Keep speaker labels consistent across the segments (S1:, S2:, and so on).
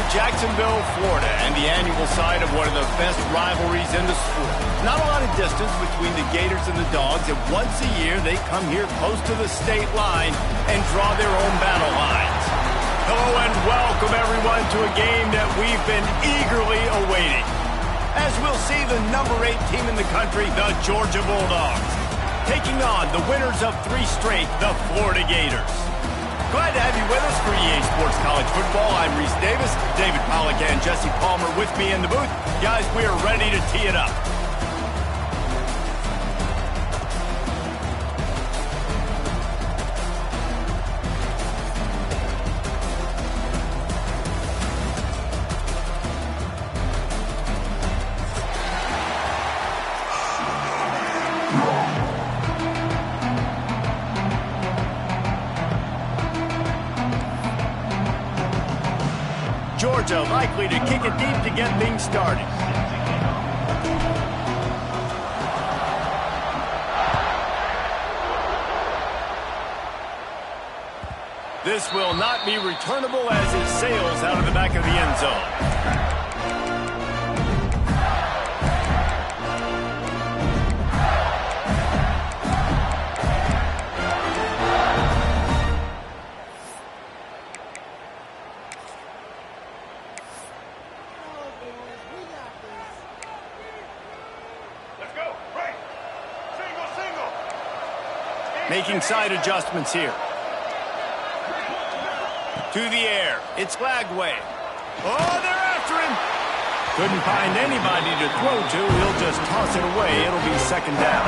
S1: Jacksonville, Florida, and the annual site of one of the best rivalries in the sport. Not a lot of distance between the Gators and the Dogs, and once a year they come here close to the state line and draw their own battle lines. Hello and welcome everyone to a game that we've been eagerly awaiting. As we'll see the number 8 team in the country, the Georgia Bulldogs, taking on the winners of 3 straight, the Florida Gators. Glad to have you with us for EA Sports College Football. I'm Reese Davis, David Pollack and Jesse Palmer with me in the booth. Guys, we are ready to tee it up. Georgia likely to kick it deep to get things started. This will not be returnable as it sails out of the back of the end zone. Making side adjustments here. To the air. It's Lagway. Oh, they're after him. Couldn't find anybody to throw to. He'll just toss it away. It'll be second down.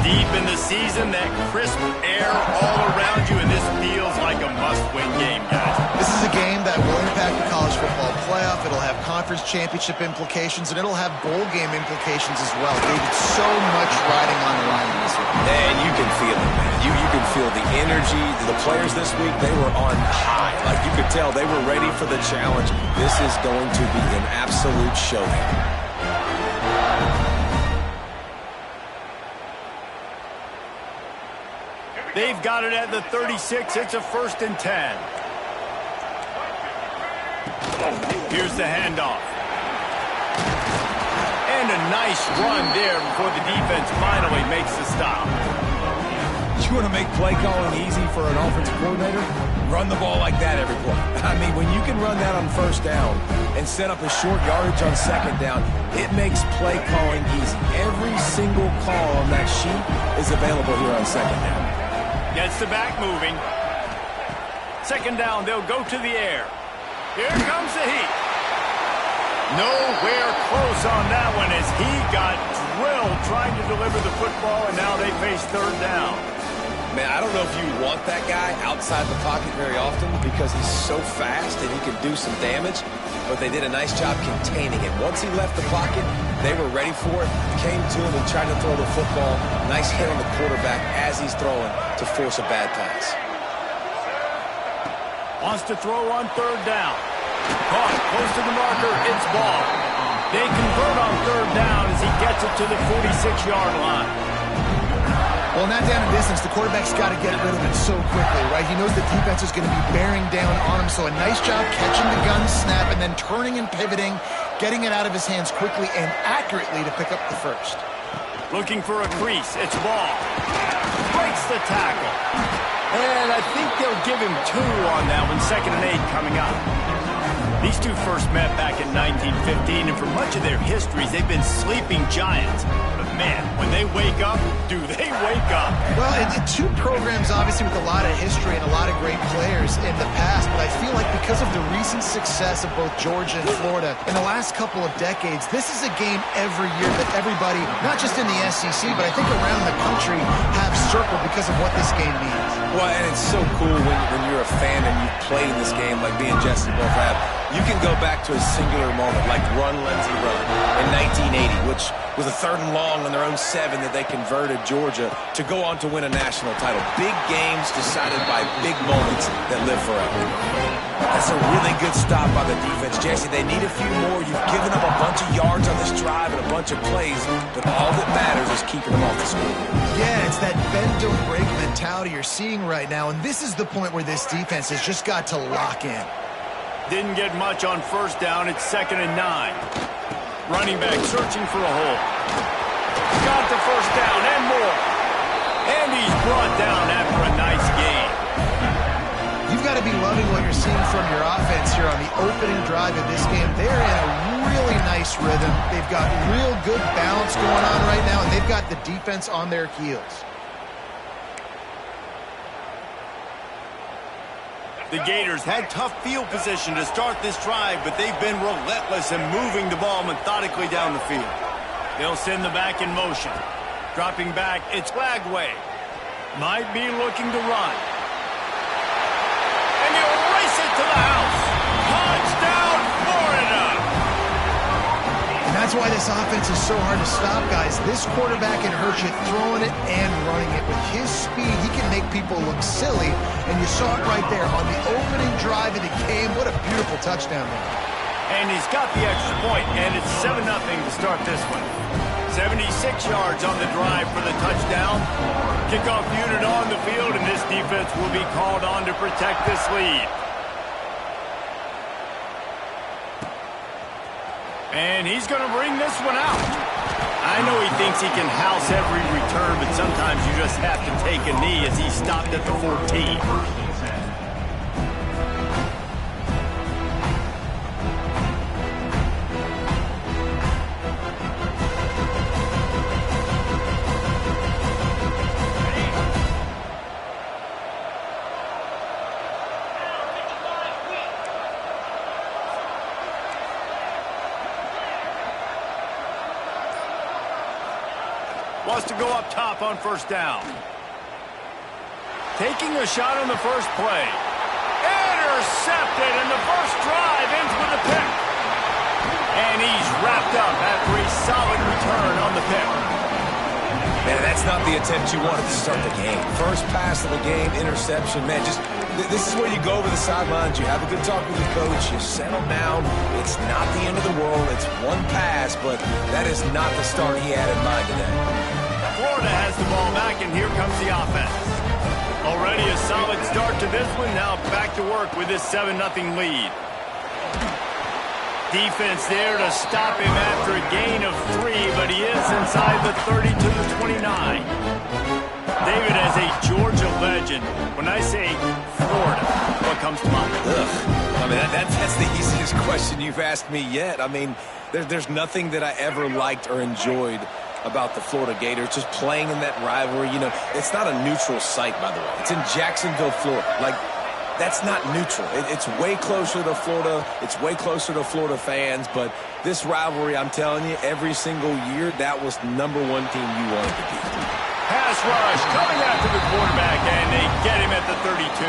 S1: Deep in the season, that crisp air all around you, and this feels like a must-win game, guys.
S2: This is a game that will impact the college football playoff. It'll have conference championship implications, and it'll have bowl game implications as well. David, so much riding on the line in this one.
S3: And you can feel it, man. You can feel the energy. The players this week, they were on high. Like you could tell, they were ready for the challenge. This is going to be an absolute showdown.
S1: They've got it at the 36. It's a 1st and 10. Here's the handoff. And a nice run there before the defense finally makes the stop.
S3: You want to make play calling easy for an offensive coordinator? Run the ball like that every play. I mean, when you can run that on 1st down and set up a short yardage on 2nd down, it makes play calling easy. Every single call on that sheet is available here on 2nd down.
S1: Gets the back moving. 2nd down, they'll go to the air. Here comes the heat. Nowhere close on that one as he got drilled trying to deliver the football, and now they face 3rd down.
S3: Man, I don't know if you want that guy outside the pocket very often because he's so fast and he can do some damage, but they did a nice job containing him. Once he left the pocket, they were ready for it, came to him and tried to throw the football. Nice hit on the quarterback as he's throwing to force a bad pass.
S1: Wants to throw on 3rd down. Caught close to the marker. It's ball. They convert on 3rd down as he gets it to the 46-yard line.
S2: Well, in that down and distance, the quarterback's got to get rid of it so quickly, right? He knows the defense is going to be bearing down on him, so a nice job catching the gun snap and then turning and pivoting, getting it out of his hands quickly and accurately to pick up the 1st.
S1: Looking for a crease. It's ball. Breaks the tackle. And I think they'll give him 2 on that one. 2nd and 8 coming up. These two first met back in 1915, and for much of their histories, they've been sleeping giants. But man, when they wake up, do they wake up?
S2: Well, two programs, obviously, with a lot of history and a lot of great players in the past, but I feel like because of the recent success of both Georgia and Florida in the last couple of decades, this is a game every year that everybody, not just in the SEC, but I think around the country, have circled because of what this game means.
S3: Well, and it's so cool when you're a fan and you've played in this game like me and Jesse both have. You can go back to a singular moment like Run, Lindsey, Run in 1980, which was a 3rd and long on their own 7 that they converted Georgia to go on to win a national title. Big games decided by big moments that live forever. That's a really good stop by the defense. Jesse, they need a few more. You've given up a bunch of yards on this drive and a bunch of plays, but all that matters is keeping them off the scoreboard.
S2: Yeah, it's that bend, don't break mentality you're seeing right now, and this is the point where this defense has just got to lock in.
S1: Didn't get much on first down. It's 2nd and 9. Running back searching for a hole. Got the first down and more. And he's brought down after a nice gain.
S2: You've got to be loving what you're seeing from your offense here on the opening drive of this game. They're in a really nice rhythm. They've got real good balance going on right now, and they've got the defense on their heels.
S1: The Gators had tough field position to start this drive, but they've been relentless in moving the ball methodically down the field. They'll send the back in motion. Dropping back, it's Lagway. Might be looking to run. And he'll race it to the house. Touchdown, Florida!
S2: And that's why this offense is so hard to stop, guys. This quarterback can hurt you throwing it and running it. With his speed, he can make people look silly. And you saw it right there on the opening drive of the game. What a beautiful touchdown there.
S1: And he's got the extra point, and it's 7-0 to start this one. 76 yards on the drive for the touchdown. Kickoff unit on the field, and this defense will be called on to protect this lead. And he's going to bring this one out. I know he thinks he can house every return, but sometimes you just have to take a knee as he stopped at the 14. Wants to go up top on first down. Taking a shot on the first play. Intercepted, and the first drive ends with a pick. And he's wrapped up after a solid return on the pick.
S3: Man, that's not the attempt you wanted to start the game. First pass of the game, interception. Man, just this is where you go over the sidelines. You have a good talk with your coach. You settle down. It's not the end of the world. It's one pass, but that is not the start he had in mind today.
S1: Florida has the ball back, and here comes the offense. Already a solid start to this one. Now back to work with this 7-0 lead. Defense there to stop him after a gain of 3, but he is inside the 30 to the 29. David, as a Georgia legend, when I say Florida, what comes to mind?
S3: I mean, that's the easiest question you've asked me yet. I mean, there's nothing that I ever liked or enjoyed about the Florida Gators, just playing in that rivalry. You know, it's not a neutral site, by the way. It's in Jacksonville, Florida. Like, that's not neutral. It's way closer to Florida. It's way closer to Florida fans. But this rivalry, I'm telling you, every single year, that was #1 team you wanted to beat.
S1: Pass rush coming after the quarterback, and they get him at the 32.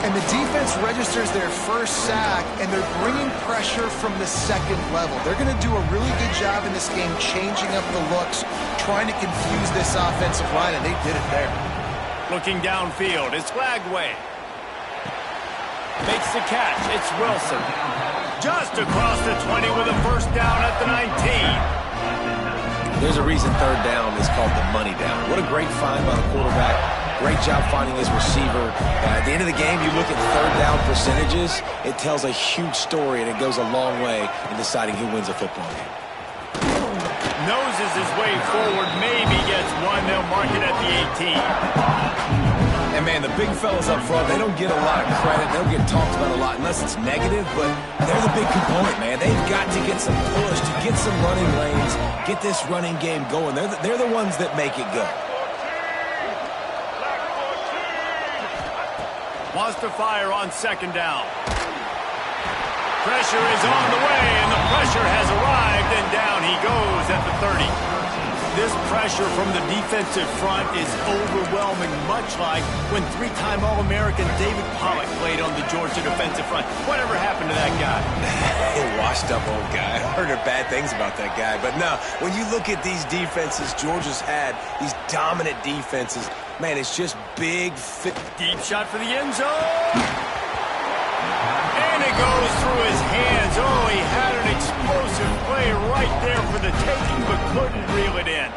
S2: And the defense registers their first sack, and they're bringing pressure from the second level. They're going to do a really good job in this game changing up the looks, trying to confuse this offensive line, and they did it there.
S1: Looking downfield, it's Lagway. Makes the catch, it's Wilson. Just across the 20 with a first down at the 19.
S3: There's a reason third down is called the money down. What a great find by the quarterback. Great job finding his receiver. At the end of the game, you look at third down percentages, it tells a huge story, and it goes a long way in deciding who wins a football game.
S1: Noses his way forward, maybe gets one. They'll mark it at the 18.
S3: And, man, the big fellas up front, they don't get a lot of credit. They don't get talked about a lot unless it's negative, but they're the big component, man. They've got to get some push, to get some running lanes, get this running game going. They're the ones that make it go.
S1: Wants to fire on second down. Pressure is on the way, and the pressure has arrived, and down he goes at the 30. This pressure from the defensive front is overwhelming, much like when three-time All-American David Pollock played on the Georgia defensive front. Whatever happened to that guy?
S3: Washed-up old guy. I heard bad things about that guy. But no, when you look at these defenses Georgia's had, these dominant defenses, man, it's just big, fit.
S1: Deep shot for the end zone. And it goes through his hands. Oh, he had an explosive play right there for the taking, but couldn't reel it in.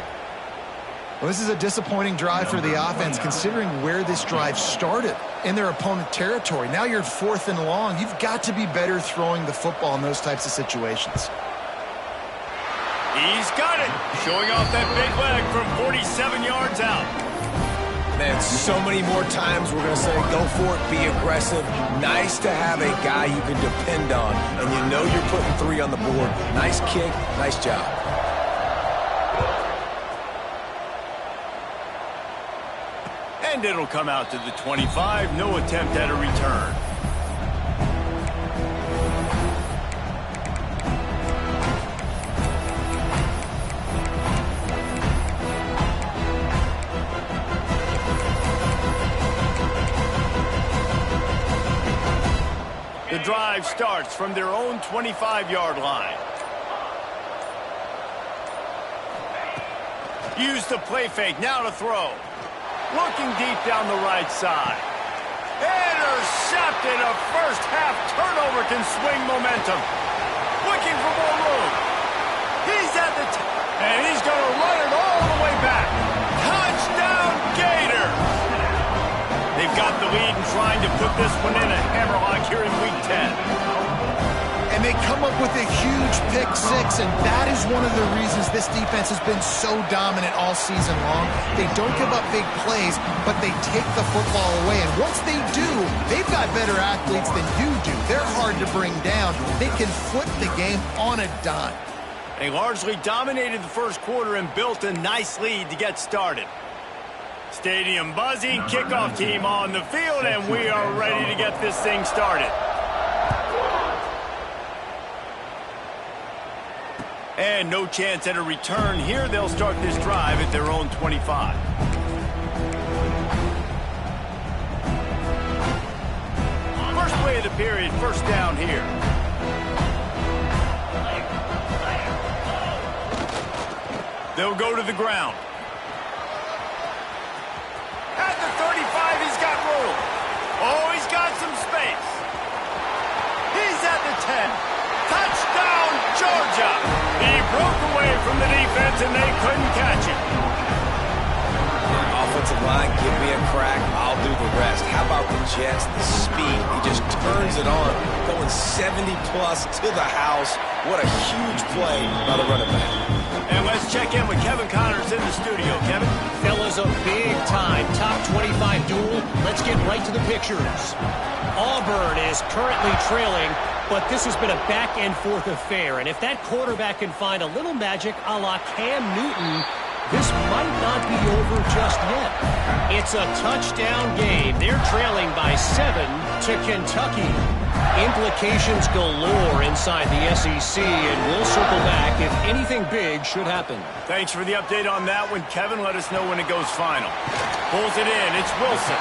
S2: Well, this is a disappointing drive for the offense, considering where this drive started in their opponent territory. Now you're 4th and long. You've got to be better throwing the football in those types of situations.
S1: He's got it, showing off that big leg from 47 yards out.
S3: Man, so many more times we're going to say, go for it, be aggressive. Nice to have a guy you can depend on, and you know you're putting 3 on the board. Nice kick, nice job.
S1: And it'll come out to the 25. No attempt at a return. The drive starts from their own 25-yard line. Use the play fake, now to throw. Looking deep down the right side. Intercepted. A first-half turnover can swing momentum. Looking for more room. He's at the and he's going to run it all the way back. Touchdown, Gators! They've got the lead and trying to put this one in a hammerlock here in Week 10.
S2: And they come up with a huge pick 6, and that is one of the reasons this defense has been so dominant all season long. They don't give up big plays, but they take the football away. And once they do, they've got better athletes than you do. They're hard to bring down. They can flip the game on a dime.
S1: They largely dominated the first quarter and built a nice lead to get started. Stadium buzzing, kickoff team on the field, and we are ready to get this thing started. And no chance at a return here. They'll start this drive at their own 25. First play of the period, first down here. They'll go to the ground. At the 35, he's got room. Oh, he's got some space. He's at the 10. Touchdown, Georgia! He broke away from the defense, and they couldn't catch him.
S3: Offensive line, give me a crack, I'll do the rest. How about the Jets, the speed? He just turns it on, going 70-plus to the house. What a huge play by the running back.
S1: And let's check in with Kevin Connors in the studio. Kevin?
S4: Fellas, a big-time top 25 duel. Let's get right to the pictures. Auburn is currently trailing, but this has been a back-and-forth affair. And if that quarterback can find a little magic a la Cam Newton, this might not be over just yet. It's a touchdown game. They're trailing by 7 to Kentucky. Implications galore inside the SEC, and we'll circle back if anything big should happen.
S1: Thanks for the update on that one, Kevin. Let us know when it goes final. Pulls it in. It's Wilson.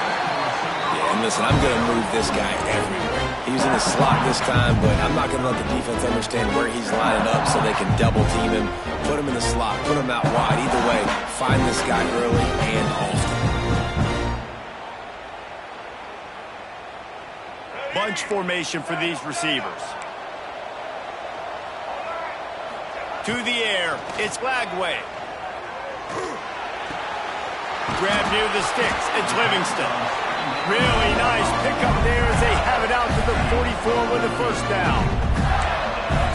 S3: Yeah, and listen, I'm going to move this guy everywhere. He's in the slot this time, but I'm not going to let the defense understand where he's lining up so they can double team him, put him in the slot, put him out wide. Either way, find this guy early and often.
S1: Bunch formation for these receivers. To the air, it's Lagway. Grab near the sticks, it's Livingston. Really nice pickup there as they have it out to the 44 with the first down.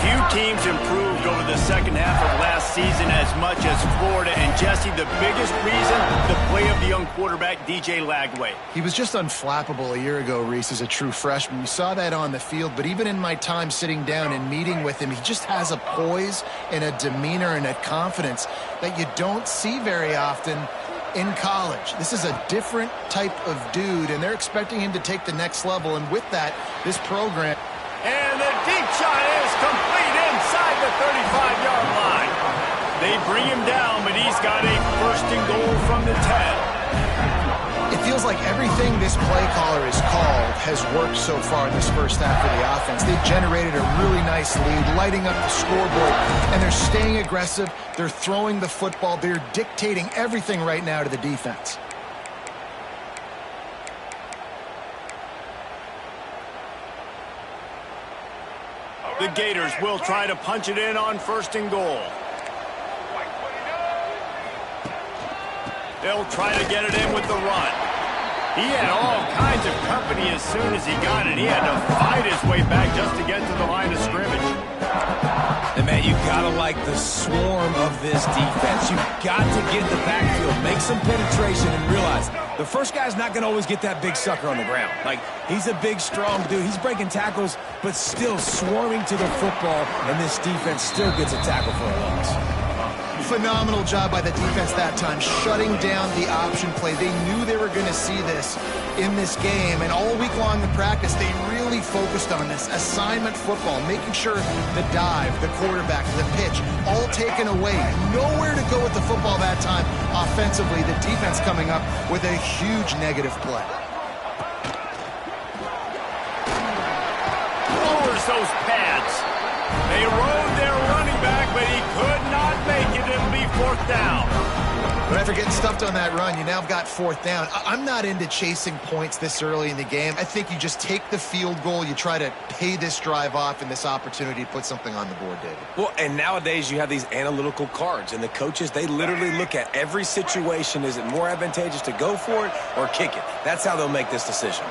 S1: Few teams improved over the second half of last season as much as Florida. And Jesse, the biggest reason, the play of the young quarterback, DJ Lagway.
S2: He was just unflappable a year ago, Reese, as a true freshman. You saw that on the field, but even in my time sitting down and meeting with him, he just has a poise and a demeanor and a confidence that you don't see very often in college. This is a different type of dude, and they're expecting him to take the next level. And with that, this program...
S1: And the deep shot is complete inside the 35-yard line. They bring him down, but he's got a first and goal from the 10.
S2: It feels like everything this play caller has called has worked so far in this first half for the offense. They've generated a really nice lead, lighting up the scoreboard, and they're staying aggressive. They're throwing the football. They're dictating everything right now to the defense.
S1: The Gators will try to punch it in on first and goal. They'll try to get it in with the run. He had all kinds of company as soon as he got it. He had to fight his way back just to get to the line of scrimmage.
S3: And, man, you got to like the swarm of this defense. You've got to get the backfield, make some penetration, and realize the first guy's not going to always get that big sucker on the ground. Like, he's a big, strong dude. He's breaking tackles, but still swarming to the football, and this defense still gets a tackle for a loss.
S2: Phenomenal job by the defense that time, shutting down the option play. They knew they were going to see this in this game, and all week long in practice, they really focused on this assignment football, making sure the dive, the quarterback, the pitch, all taken away. Nowhere to go with the football that time offensively. The defense coming up with a huge negative play.
S1: Lowers those pads. They rode their running back, but he could not make it. It'll be fourth down.
S2: But after getting stuffed on that run, you now have got fourth down. I'm not into chasing points this early in the game. I think you just take the field goal. You try to pay this drive off and this opportunity to put something on the board, David.
S3: Well, and nowadays you have these analytical cards, and the coaches, they literally look at every situation. Is it more advantageous to go for it or kick it? That's how they'll make this decision.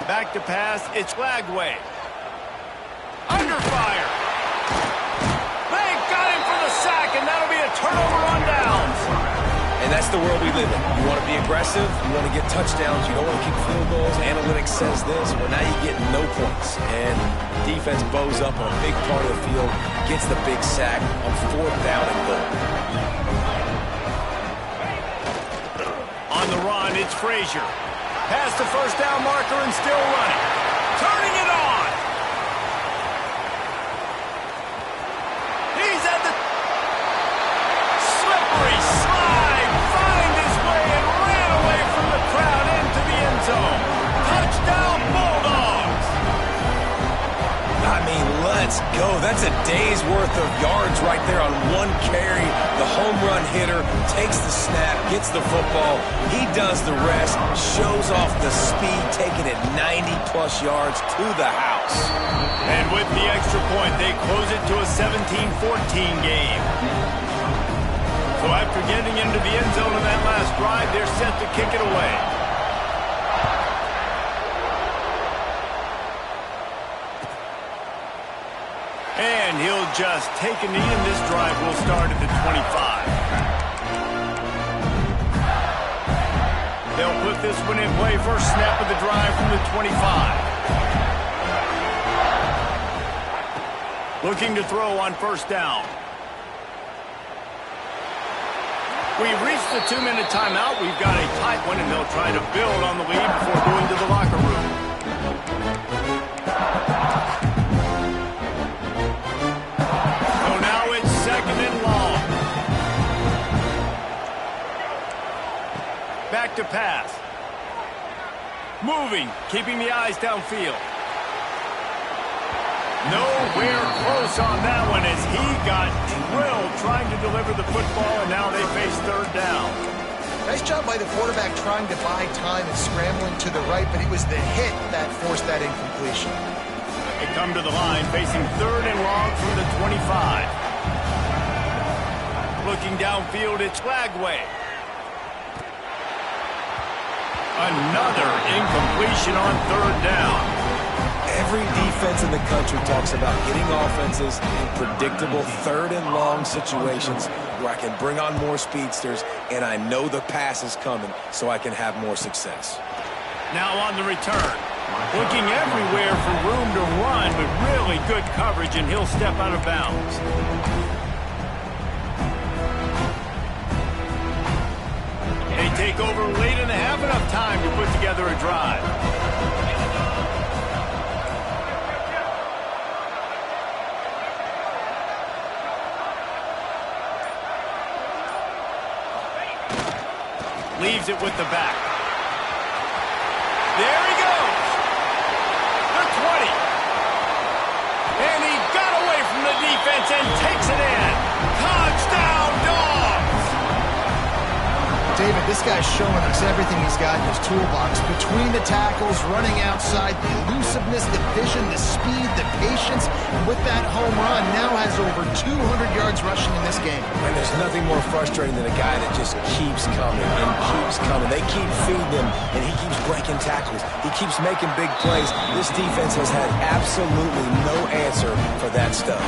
S1: Back to pass. It's Lagway. Under fire. They got him for the sack, and that'll be a turnover on downs.
S3: And that's the world we live in. You want to be aggressive. You want to get touchdowns. You don't want to kick field goals. Analytics says this. Well, now you get no points. And defense bows up on a big part of the field, gets the big sack on fourth down and goal.
S1: On the run, it's Frazier. Past the first down marker and still running. Turning it on. He's at the slippery slide. Find his way and ran away from the crowd into the end zone. Touchdown, Bulldogs.
S3: I mean, let's go. That's a day's worth of yards right there on one carry. The home run hitter takes the snap, gets the football. He does the rest, shows off the speed, taking it 90-plus yards to the house.
S1: And with the extra point, they close it to a 17-14 game. So after getting into the end zone in that last drive, they're set to kick it away. And he'll just take a knee, and this drive will start at the 25. They'll put this one in play. First snap of the drive from the 25. Looking to throw on first down. We've reached the 2-minute timeout. We've got a tight one, and they'll try to build on the lead before going to the locker room. So now it's second and long. Back to pass. Moving, keeping the eyes downfield. Nowhere close on that one as he got drilled trying to deliver the football, and now they face third down.
S2: Nice job by the quarterback trying to buy time and scrambling to the right, but it was the hit that forced that incompletion.
S1: They come to the line facing third and long from the 25. Looking downfield, it's Lagway. Another incompletion on third down.
S3: Every defense in the country talks about getting offenses in predictable third and long situations where I can bring on more speedsters and I know the pass is coming so I can have more success.
S1: Now on the return. Looking everywhere for room to run, but really good coverage, and he'll step out of bounds. They take over late in the half, enough time to put together a drive. Leaves it with the back. There he goes. The 20. And he got away from the defense and takes it in. Touchdown, Dogs.
S2: David, this guy's showing us everything he's got in his toolbox. Between the tackles, running outside, the elusiveness, the vision, the speed, the patience. And with that home run, now has over 200 yards rushing in this game.
S3: And there's nothing more frustrating than a guy that just keeps coming and keeps coming. They keep feeding him, and he keeps breaking tackles. He keeps making big plays. This defense has had absolutely no answer for that stuff.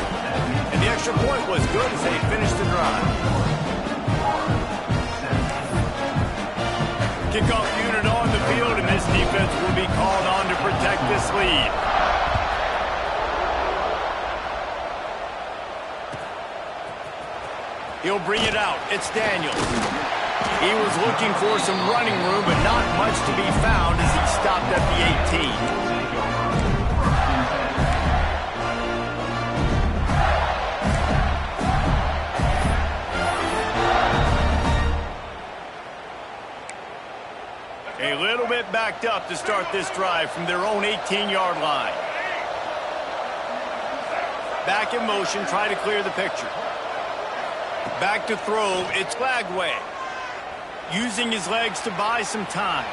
S1: And the extra point was good as they finished the drive. Kickoff unit on the field, and this defense will be called on to protect this lead. He'll bring it out. It's Daniels. He was looking for some running room, but not much to be found as he stopped at the 18. A little bit backed up to start this drive from their own 18-yard line. Back in motion, try to clear the picture. Back to throw, it's Flagway. Using his legs to buy some time.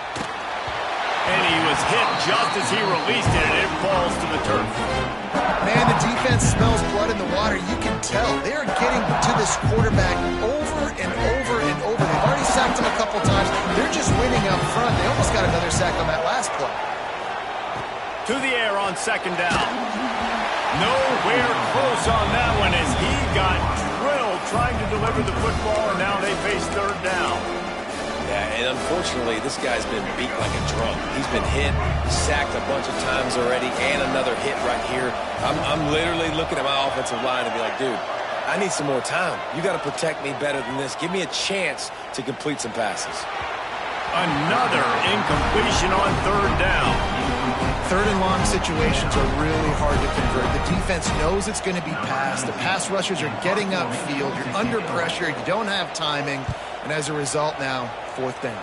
S1: And he was hit just as he released it, and it falls to the turf.
S2: Man, the defense smells blood in the water. You can tell. They're getting to this quarterback over and over and over. They've already sacked him a couple times. They're just winning up front. They almost got another sack on that last play.
S1: To the air on second down. Nowhere close on that one as he got drilled trying to deliver the football, and now they face third down.
S3: Yeah, and unfortunately, this guy's been beat like a drum. He's been hit, sacked a bunch of times already, and another hit right here. I'm literally looking at my offensive line and be like, dude, I need some more time. You got to protect me better than this. Give me a chance to complete some passes.
S1: Another incompletion on third down.
S2: Third and long situations are really hard to convert. The defense knows it's going to be passed. The pass rushers are getting upfield. You're under pressure. You don't have timing. And as a result now, fourth down.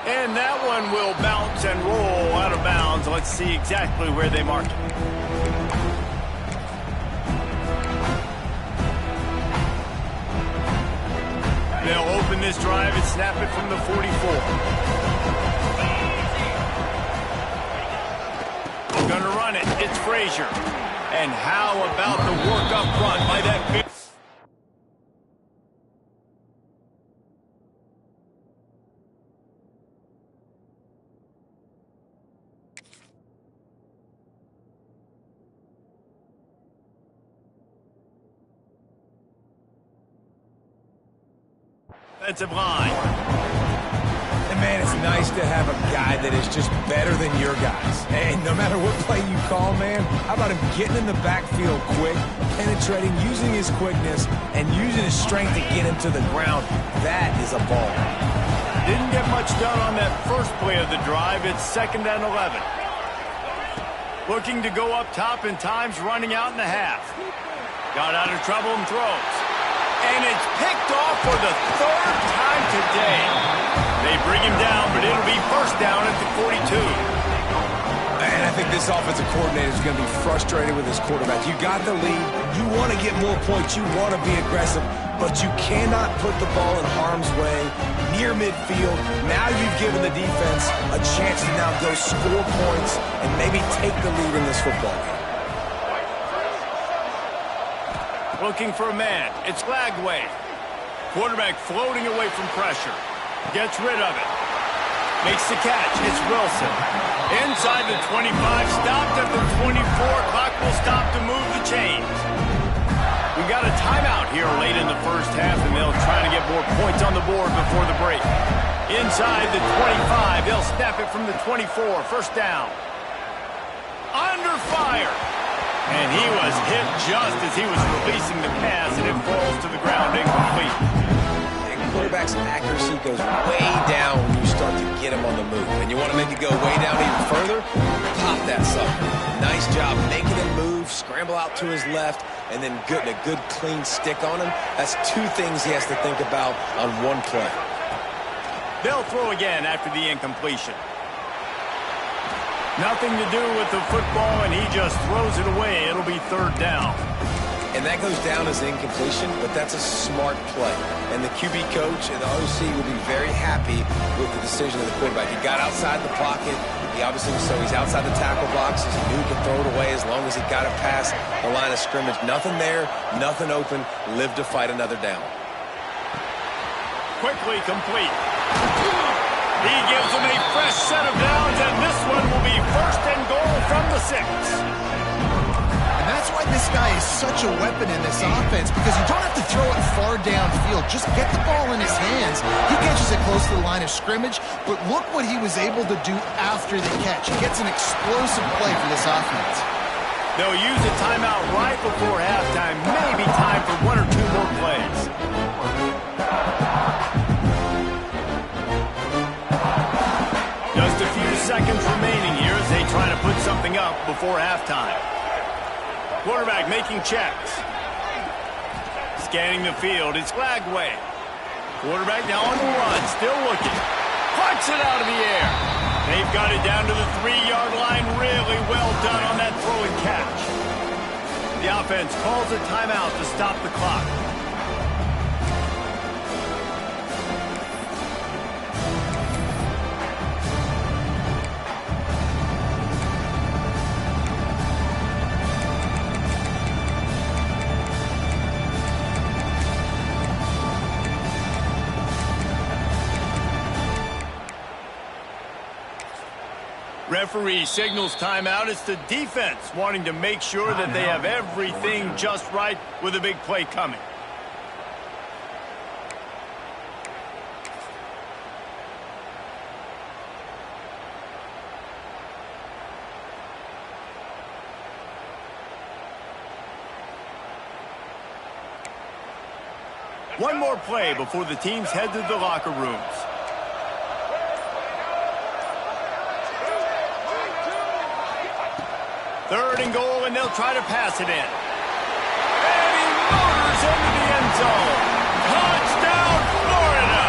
S1: And that one will bounce and roll out of bounds. Let's see exactly where they mark it. They'll open this drive and snap it from the 44. Gonna run it. It's Frazier. And how about the work up front by that big... defensive line.
S3: And man, it's nice to have a guy that is just better than your guys. Hey, no matter what play you call, man, how about him getting in the backfield quick, penetrating, using his quickness, and using his strength to get him to the ground. That is a ball.
S1: Didn't get much done on that first play of the drive. It's 2nd and 11. Looking to go up top, and time's running out in the half. Got out of trouble and throws. And it's picked off for the third time today. They bring him down, but it'll be first down at the 42.
S3: And I think this offensive coordinator is going to be frustrated with his quarterback. You got the lead. You want to get more points. You want to be aggressive, but you cannot put the ball in harm's way near midfield. Now you've given the defense a chance to now go score points and maybe take the lead in this football game.
S1: Looking for a man. It's Flagway. Quarterback floating away from pressure. Gets rid of it. Makes the catch. It's Wilson. Inside the 25. Stopped at the 24. Clock will stop to move the chains. We got a timeout here late in the first half, and they'll try to get more points on the board before the break. Inside the 25. They'll snap it from the 24. First down. Under fire. And he was hit just as he was releasing the pass, and it falls to the ground incomplete.
S3: And quarterback's accuracy goes way down when you start to get him on the move. And you want to make it go way down even further? Pop that sucker. Nice job making him move, scramble out to his left, and then getting a good clean stick on him. That's two things he has to think about on one play.
S1: They'll throw again after the incompletion. Nothing to do with the football, and he just throws it away. It'll be third down.
S3: And that goes down as an incompletion, but that's a smart play. And the QB coach and the OC will be very happy with the decision of the quarterback. He got outside the pocket. He obviously, so he's outside the tackle boxes. He knew he could throw it away as long as he got it past the line of scrimmage. Nothing there, nothing open. Live to fight another down.
S1: Quickly complete. He gives them a fresh set of downs, and this one will be 1st and goal from the 6.
S2: That's why this guy is such a weapon in this offense, because you don't have to throw it far downfield. Just get the ball in his hands. He catches it close to the line of scrimmage, but look what he was able to do after the catch. He gets an explosive play for this offense.
S1: They'll use a timeout right before halftime. Maybe time for 1 or 2 more plays. Just a few seconds remaining here as they try to put something up before halftime. Quarterback making checks. Scanning the field. It's Lagway. Quarterback now on the run. Still looking. Punch it out of the air. They've got it down to the 3-yard line. Really well done on that throw and catch. The offense calls a timeout to stop the clock. Referee signals timeout. It's the defense wanting to make sure that they have everything just right with a big play coming. One more play before the teams head to the locker rooms. Third and goal, and they'll try to pass it in. And he motors into the end zone. Touchdown, Florida!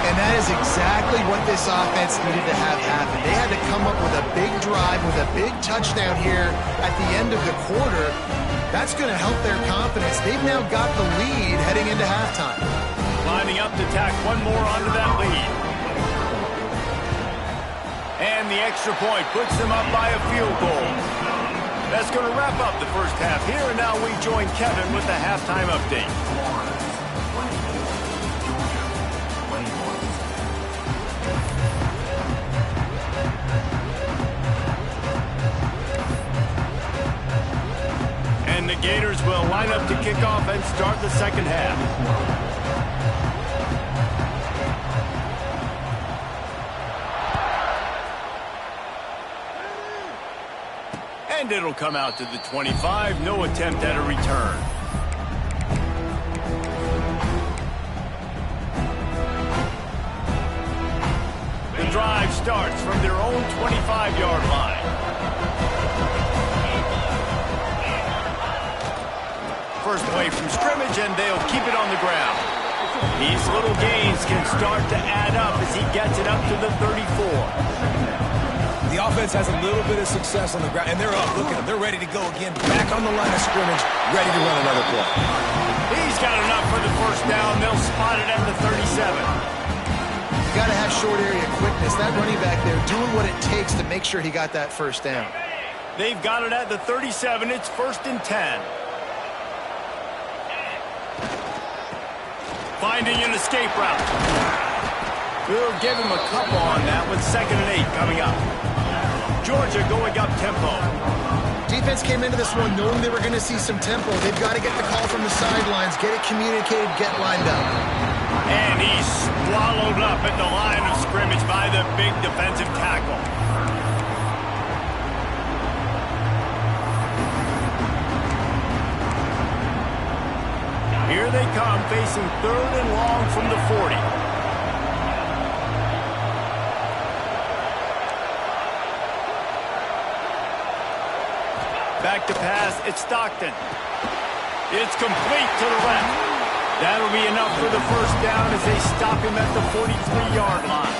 S2: And that is exactly what this offense needed to have happen. They had to come up with a big drive, with a big touchdown here at the end of the quarter. That's going to help their confidence. They've now got the lead heading into halftime.
S1: Lining up to tack one more onto that lead. And the extra point puts them up by a field goal. That's going to wrap up the first half here, and now we join Kevin with the halftime update. And the Gators will line up to kick off and start the second half. And it'll come out to the 25. No attempt at a return. The drive starts from their own 25-yard line. First play from scrimmage, and they'll keep it on the ground. These little gains can start to add up as he gets it up to the 34.
S3: The offense has a little bit of success on the ground, and they're up. Look at them. They're ready to go again. Back on the line of scrimmage, ready to run another play.
S1: He's got enough for the first down. They'll spot it at the 37.
S2: You got to have short area quickness. That running back there doing what it takes to make sure he got that first down.
S1: They've got it at the 37. It's 1st and 10. Finding an escape route. We'll give him a couple on that with 2nd and 8 coming up. Georgia going up tempo.
S2: Defense came into this one knowing they were going to see some tempo. They've got to get the call from the sidelines, get it communicated, get lined up.
S1: And he's swallowed up at the line of scrimmage by the big defensive tackle. Here they come, facing 3rd and long from the 40. Back to pass, it's Stockton. It's complete to the left. That'll be enough for the first down as they stop him at the 43-yard line.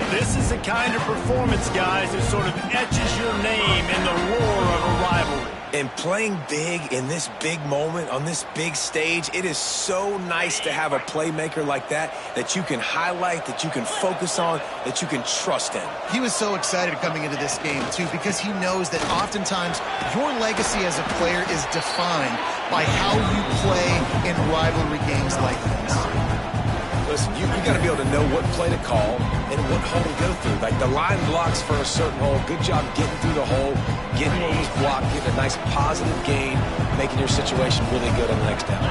S1: This is the kind of performance, guys, that sort of etches your name in the roar of a rivalry.
S3: And playing big in this big moment, on this big stage, it is so nice to have a playmaker like that you can highlight, that you can focus on, that you can trust in.
S2: He was so excited coming into this game, too, because he knows that oftentimes your legacy as a player is defined by how you play in rivalry games like this.
S3: Listen, you got to be able to know what play to call and what hole to go through. Like the line blocks for a certain hole. Good job getting through the hole, getting what was blocked, getting a nice positive gain, making your situation really good on the next down.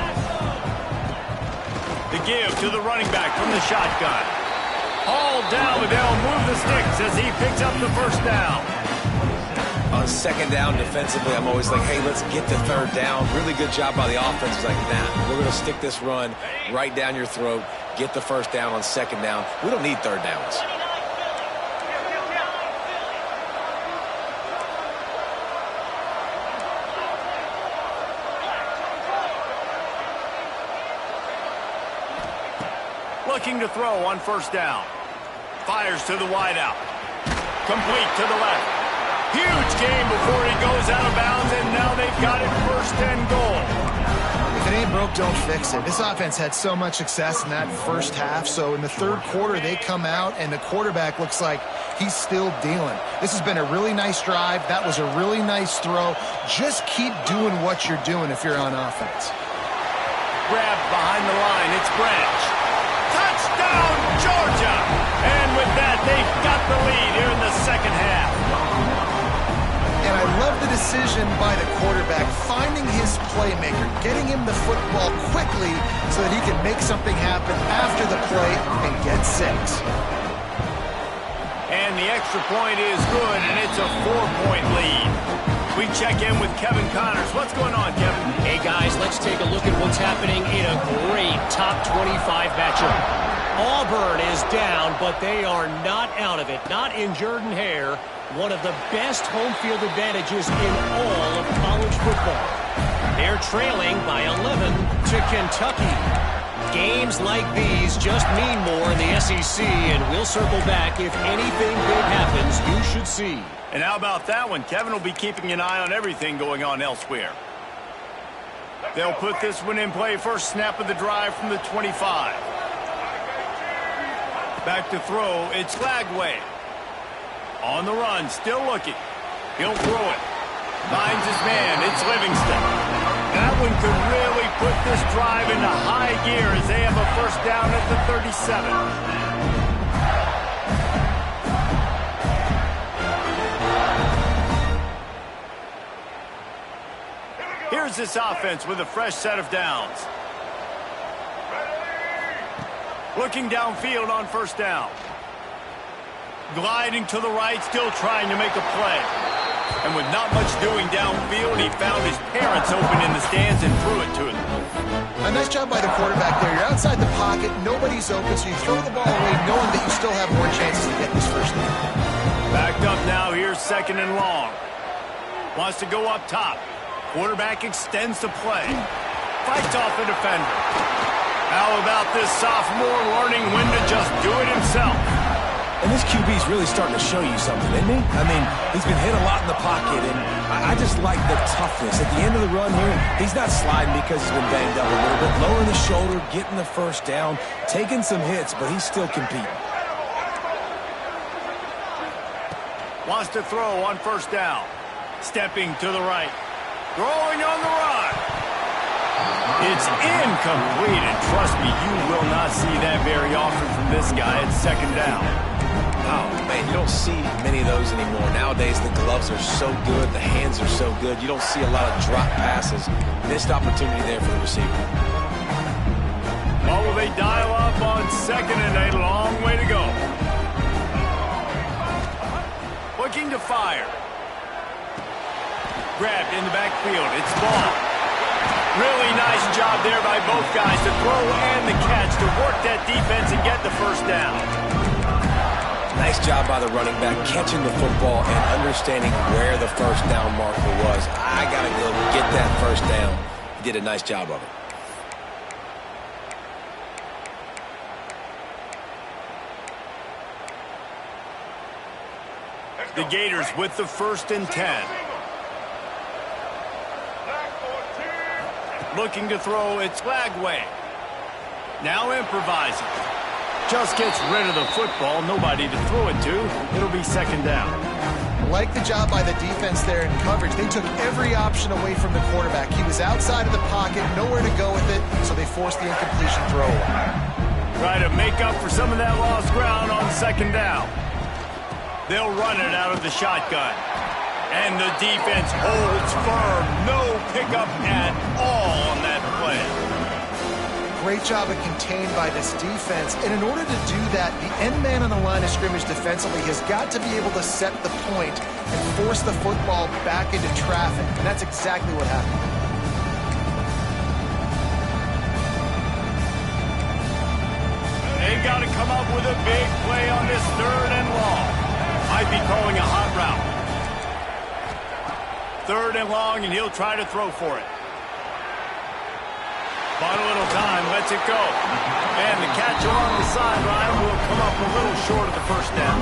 S1: The give to the running back from the shotgun. Hauled down, but they'll move the sticks as he picks up the first down.
S3: On second down defensively, I'm always like, hey, let's get the third down. Really good job by the offense. It's like, nah, we're going to stick this run right down your throat, get the first down on second down. We don't need third downs.
S1: Looking to throw on first down. Fires to the wideout. Complete to the left. Huge game before he goes out of bounds, and now they've got it first and goal.
S2: If it ain't broke, don't fix it. This offense had so much success in that first half, so in the third quarter they come out and the quarterback looks like he's still dealing. This has been a really nice drive. That was a really nice throw. Just keep doing what you're doing if you're on offense.
S1: Grabbed behind the line. It's Branch. Touchdown, Georgia! And with that, they've got the lead here in the second half.
S2: And I love the decision by the quarterback, finding his playmaker, getting him the football quickly so that he can make something happen after the play and get 6.
S1: And the extra point is good, and it's a 4-point lead. We check in with Kevin Connors. What's going on, Kevin?
S4: Hey, guys, let's take a look at what's happening in a great top 25 matchup. Auburn is down, but they are not out of it. Not in Jordan-Hare. One of the best home field advantages in all of college football. They're trailing by 11 to Kentucky. Games like these just mean more in the SEC, and we'll circle back if anything big happens you should see.
S1: And how about that one? Kevin will be keeping an eye on everything going on elsewhere. They'll put this one in play. First snap of the drive from the 25. Back to throw. It's Lagway. On the run, still looking. He'll throw it. Finds his man. It's Livingston. That one could really put this drive into high gear as they have a first down at the 37. Here's this offense with a fresh set of downs. Looking downfield on first down. Gliding to the right, still trying to make a play. And with not much doing downfield, he found his parents open in the stands and threw it to them.
S2: A nice job by the quarterback there. You're outside the pocket, nobody's open, so you throw the ball away knowing that you still have more chances to get this first down.
S1: Backed up now, here's second and long. Wants to go up top. Quarterback extends the play. Fights off the defender. How about this sophomore learning when to just do it himself?
S3: And this QB's really starting to show you something, isn't he? I mean, he's been hit a lot in the pocket, and I just like the toughness. At the end of the run here, he's not sliding because he's been banged up a little bit. Lowering the shoulder, getting the first down, taking some hits, but he's still competing.
S1: Wants to throw on first down. Stepping to the right. Throwing on the run. It's incomplete, and trust me, you will not see that very often from this guy at second down.
S3: Oh, man, you don't see many of those anymore. Nowadays, the gloves are so good, the hands are so good. You don't see a lot of drop passes. Missed opportunity there for the receiver.
S1: Well, will they dial up on second and a long way to go? Looking to fire. Grabbed in the backfield. It's ball. Really nice job there by both guys to throw and the catch to work that defense and get the first down.
S3: Nice job by the running back, catching the football and understanding where the first down marker was. I got to go get that first down. He did a nice job of it.
S1: The Gators with the 1st and 10. Looking to throw, it's Flagway. Now improvising. Just gets rid of the football, nobody to throw it to. It'll be second down.
S2: I like the job by the defense there in coverage. They took every option away from the quarterback. He was outside of the pocket, nowhere to go with it, so they forced the incompletion throw.
S1: Try to make up for some of that lost ground on second down. They'll run it out of the shotgun. And the defense holds firm. No pickup at all on that play.
S2: Great job of contained by this defense. And in order to do that, the end man on the line of scrimmage defensively has got to be able to set the point and force the football back into traffic. And that's exactly what happened.
S1: They got to come up with a big play on this third and long. Might be calling a hot route. Third and long, and he'll try to throw for it. Bought a little time, lets it go. And the catch along the sideline will come up a little short of the first down.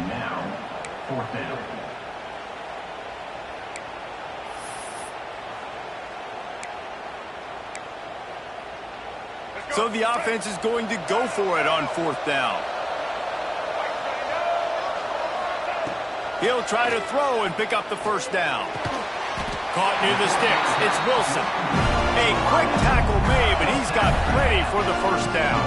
S5: Now, fourth down.
S1: So the offense is going to go for it on fourth down. He'll try to throw and pick up the first down. Caught near the sticks. It's Wilson. A quick tackle made, but he's got plenty for the first down.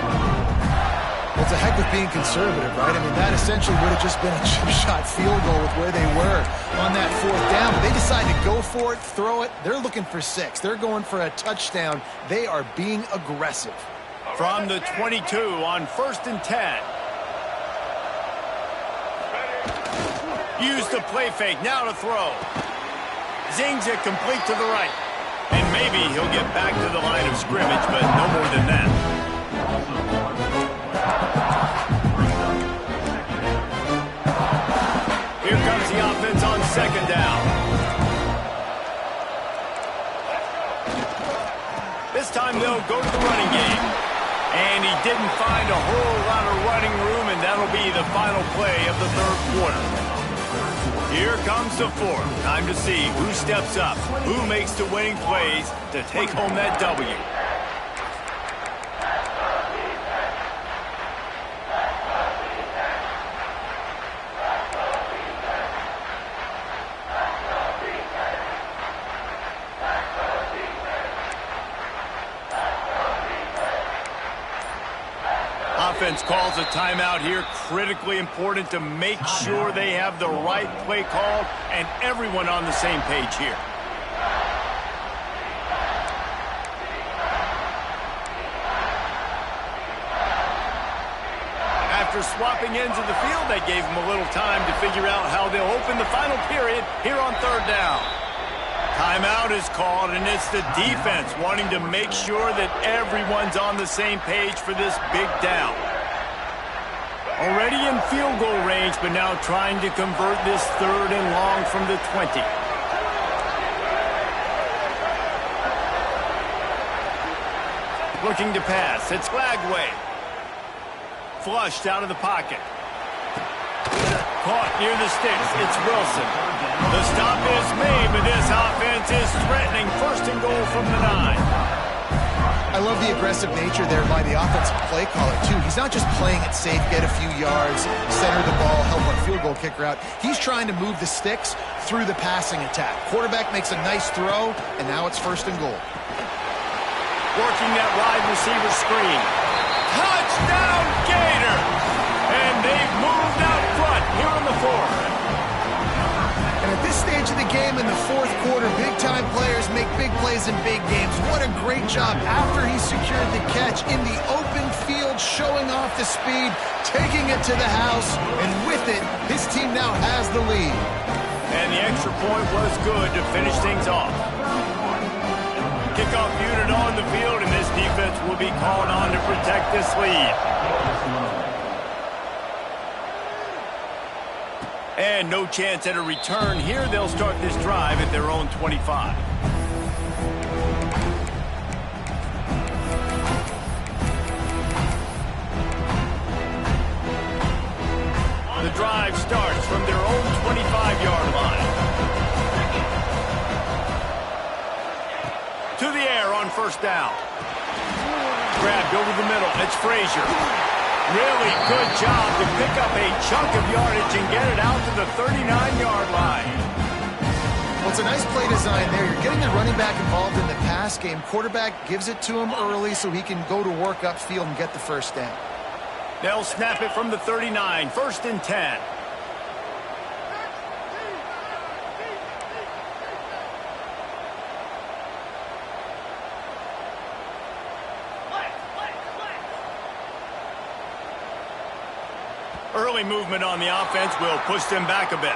S2: It's a heck of being conservative, right? I mean, that essentially would have just been a chip shot field goal with where they were on that fourth down. But they decide to go for it, throw it. They're looking for 6. They're going for a touchdown. They are being aggressive.
S1: From the 22 on 1st and 10. Use the play fake. Now to throw. Zings it complete to the right. And maybe he'll get back to the line of scrimmage, but no more than that. Here comes the offense on second down. This time they'll go to the running game. And he didn't find a whole lot of running room, and that'll be the final play of the third quarter. Here comes the fourth. Time to see who steps up, who makes the winning plays to take home that W. Offense calls a timeout here. Critically important to make sure they have the right play called and everyone on the same page here. After swapping ends of the field, they gave them a little time to figure out how they'll open the final period here on third down. Timeout is called, and it's the defense wanting to make sure that everyone's on the same page for this big down. Already in field goal range, but now trying to convert this third and long from the 20. Looking to pass. It's Flagway. Flushed out of the pocket. Caught near the sticks. It's Wilson. The stop is made, but this offense is threatening. First and goal from the 9.
S2: I love the aggressive nature there by the offensive play caller, too. He's not just playing it safe, get a few yards, center the ball, help our field goal kicker out. He's trying to move the sticks through the passing attack. Quarterback makes a nice throw, and now it's first and goal.
S1: Working that wide receiver screen. Touchdown, Gator! And they've moved out front here on the fourth.
S2: And at this stage of the game in the fourth quarter, big-time players make big plays in big games. What a great job after he secured the catch in the open field, showing off the speed, taking it to the house, and with it, his team now has the lead.
S1: And the extra point was good to finish things off. Kickoff unit on the field, and this defense will be called on to protect this lead. And no chance at a return here. They'll start this drive at their own 25. The drive starts from their own 25-yard line. first down. Grabbed over the middle. It's Frazier. Really good job to pick up a chunk of yardage and get it out to the 39-yard line.
S2: Well, it's a nice play design there. You're getting the running back involved in the pass game. Quarterback gives it to him early so he can go to work upfield and get the first down.
S1: They'll snap it from the 39, 1st and 10. Early movement on the offense will push them back a bit.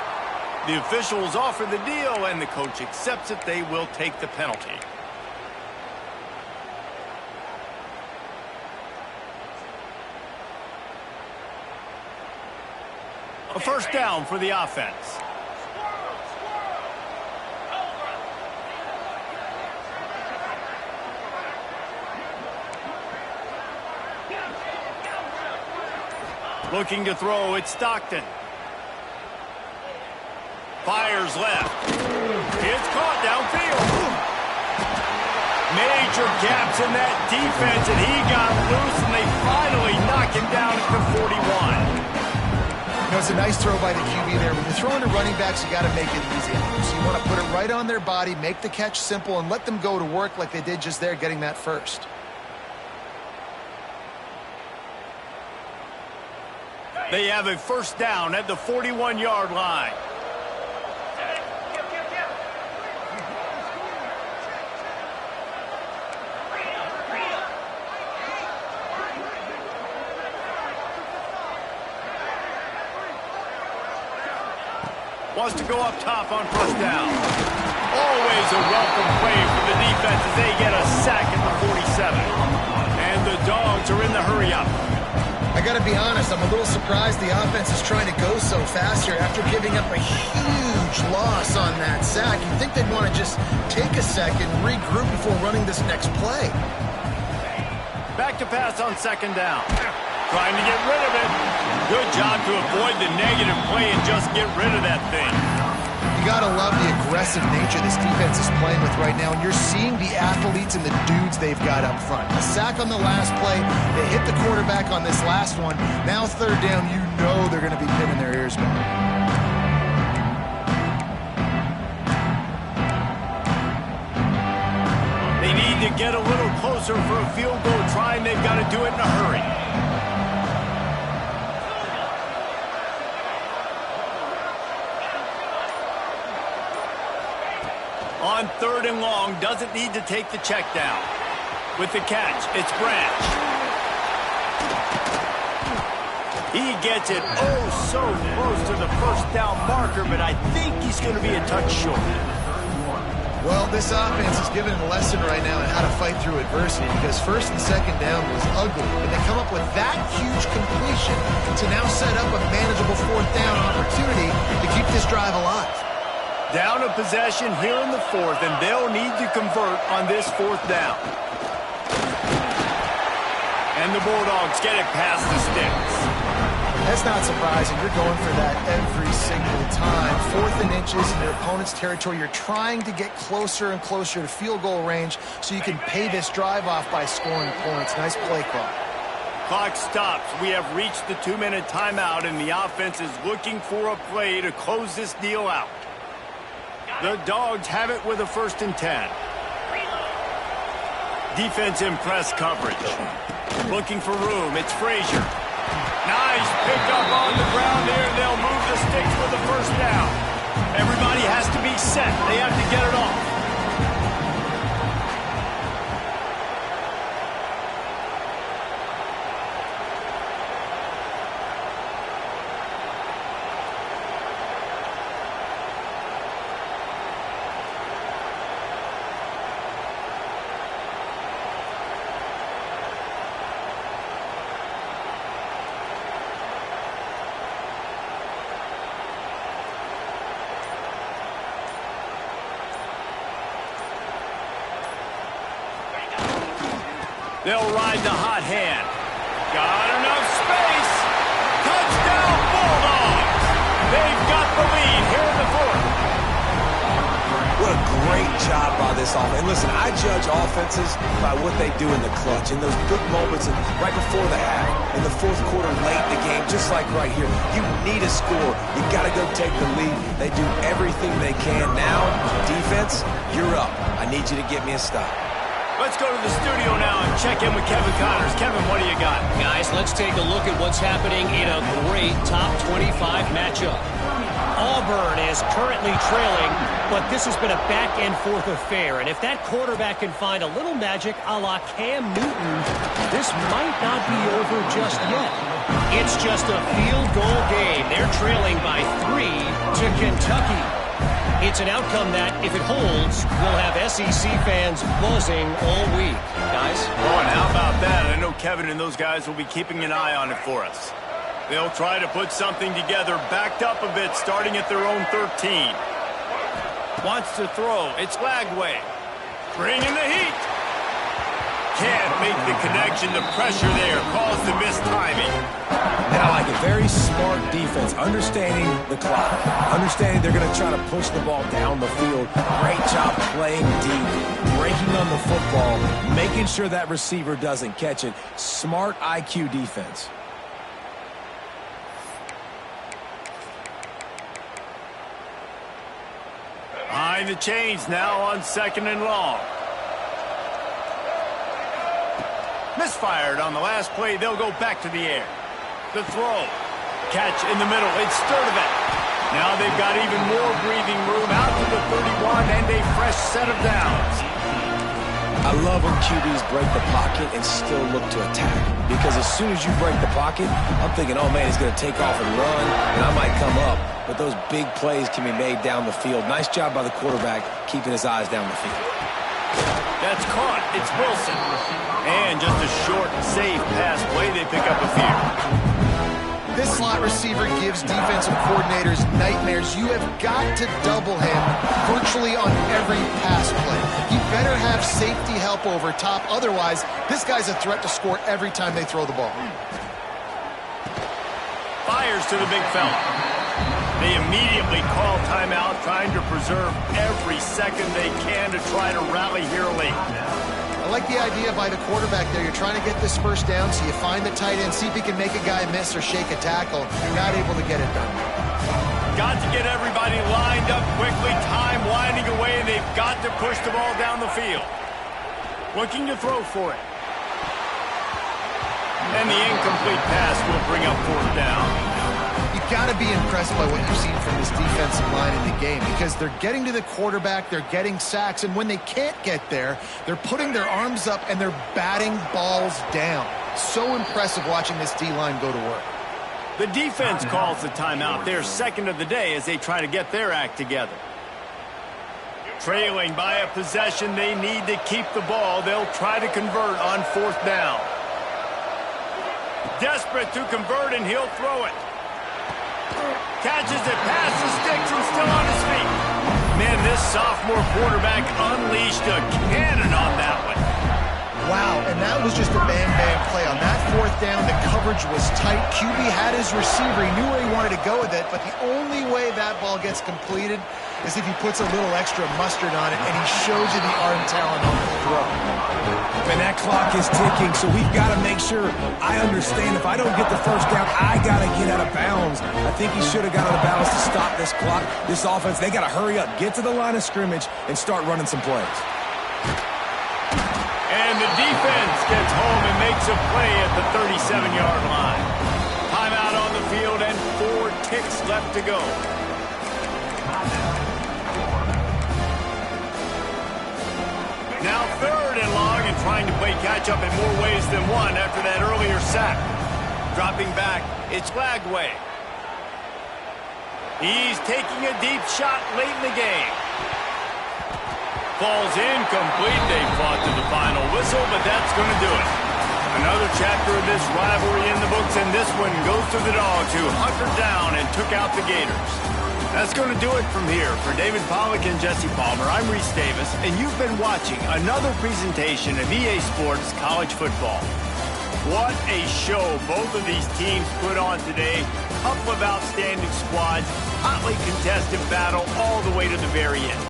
S1: The officials offer the deal, and the coach accepts it. They will take the penalty. A first down for the offense. Looking to throw, it's Stockton. Fires left. It's caught downfield. Major gaps in that defense, and he got loose, and they finally knock him down at the 41.
S2: You know, it's a nice throw by the QB there. When you're throwing to running backs, you got to make it easy. So you want to put it right on their body, make the catch simple, and let them go to work like they did just there, getting that first.
S1: They have a first down at the 41-yard line. Wants to go up top on first down. Always a welcome play for the defense as they get a sack at the 47. And the Dogs are in the hurry-up.
S2: I got to be honest, I'm a little surprised the offense is trying to go so fast here after giving up a huge loss on that sack. You'd think they'd want to just take a second, regroup before running this next play.
S1: Back to pass on second down. Trying to get rid of it. Good job to avoid the negative play and just get rid of that thing.
S2: You got to love the aggressive nature this defense is playing with right now, and you're seeing the athletes and the dudes they've got up front. A sack on the last play. They hit the quarterback on this last one. Now third down, you know they're going to be pinning their ears back.
S1: They need to get a little closer for a field goal try, and they've got to do it in a hurry. On third and long, doesn't need to take the check down. With the catch, it's Branch. He gets it oh so close to the first down marker, but I think he's going to be a touch short.
S2: Well, this offense is giving a lesson right now on how to fight through adversity, because first and second down was ugly, and they come up with that huge completion to now set up a manageable fourth down opportunity to keep this drive alive.
S1: Down a possession here in the fourth, and they'll need to convert on this fourth down. And the Bulldogs get it past the sticks.
S2: That's not surprising. You're going for that every single time. 4th and inches in your opponent's territory. You're trying to get closer and closer to field goal range so you can pay this drive off by scoring points. Nice play call.
S1: Clock stops. We have reached the 2-minute timeout, and the offense is looking for a play to close this deal out. The Dogs have it with a 1st and 10. Defense in press coverage. Looking for room. It's Frazier. Nice pickup on the ground there. They'll move the sticks for the first down. Everybody has to be set. They have to get it off. They'll ride the hot hand. Got enough space. Touchdown, Bulldogs. They've got the lead here in the fourth.
S3: What a great job by this this offense. And listen, I judge offenses by what they do in the clutch, in those big moments and right before the half, in the fourth quarter, late in the game, just like right here. You need a score. You got to go take the lead. They do everything they can. Now, defense, you're up. I need you to get me a stop.
S1: Let's go to the studio now and check in with Kevin Connors. Kevin, what do you got?
S4: Guys, let's take a look at what's happening in a great top 25 matchup. Auburn is currently trailing, but this has been a back-and-forth affair. And if that quarterback can find a little magic a la Cam Newton, this might not be over just yet. It's just a field goal game. They're trailing by 3 to Kentucky. It's an outcome that, if it holds, will have SEC fans buzzing all week. Guys?
S1: Oh, and how about that? I know Kevin and those guys will be keeping an eye on it for us. They'll try to put something together, backed up a bit, starting at their own 13. Wants to throw. It's Lagway. Bringing the heat. Can't make the connection. The pressure there caused the missed timing.
S3: And I like it. Very smart defense. Understanding the clock. Understanding they're going to try to push the ball down the field. Great job playing deep. Breaking on the football. Making sure that receiver doesn't catch it. Smart IQ defense.
S1: Behind the chains now on 2nd and long. Misfired on the last play. They'll go back to the air. The throw. Catch in the middle. It's Sturdivant. Now they've got even more breathing room out to the 31 and a fresh set of downs.
S3: I love when QBs break the pocket and still look to attack. Because as soon as you break the pocket, I'm thinking, oh man, he's going to take off and run, and I might come up. But those big plays can be made down the field. Nice job by the quarterback keeping his eyes down the field.
S1: That's caught. It's Wilson. And just a short, safe pass play. They pick up a few.
S2: This slot receiver gives defensive coordinators nightmares. You have got to double him virtually on every pass play. You better have safety help over top. Otherwise, this guy's a threat to score every time they throw the ball.
S1: Fires to the big fella. They immediately call timeout, trying to preserve every second they can to try to rally here late.
S2: I like the idea by the quarterback there. You're trying to get this first down, so you find the tight end, see if he can make a guy miss or shake a tackle. You're not able to get it done.
S1: Got to get everybody lined up quickly. Time winding away, and they've got to push the ball down the field. Looking to throw for it. And the incomplete pass will bring up 4th down.
S2: You've got to be impressed by what you've seen from this defensive line in the game, because they're getting to the quarterback, they're getting sacks, and when they can't get there, they're putting their arms up and they're batting balls down. So impressive watching this D-line go to work.
S1: The defense calls the timeout. Their second of the day as they try to get their act together. Trailing by a possession, they need to keep the ball. They'll try to convert on 4th down. Desperate to convert, and he'll throw it. Catches it past the sticks and still on his feet. Man, this sophomore quarterback unleashed a cannon on that one.
S2: Wow, and that was just a bang-bang play. On that 4th down, the coverage was tight. QB had his receiver. He knew where he wanted to go with it, but the only way that ball gets completed is if he puts a little extra mustard on it, and he shows you the arm talent on the throw.
S3: And that clock is ticking, so we've got to make sure I understand if I don't get the first down, I got to get out of bounds. I think he should have got out of bounds to stop this clock. This offense, they got to hurry up, get to the line of scrimmage, and start running some plays.
S1: And the defense gets home and makes a play at the 37-yard line. Timeout on the field and 4 ticks left to go. Now 3rd and long, and trying to play catch-up in more ways than one after that earlier sack. Dropping back, it's Lagway. He's taking a deep shot late in the game. Falls incomplete. They fought to the final whistle, but that's going to do it. Another chapter of this rivalry in the books, and this one goes to the Dogs, who hunkered down and took out the Gators. That's going to do it from here. For David Pollack and Jesse Palmer, I'm Reese Davis, and you've been watching another presentation of EA Sports College Football. What a show both of these teams put on today. Couple of outstanding squads, hotly contested battle all the way to the very end.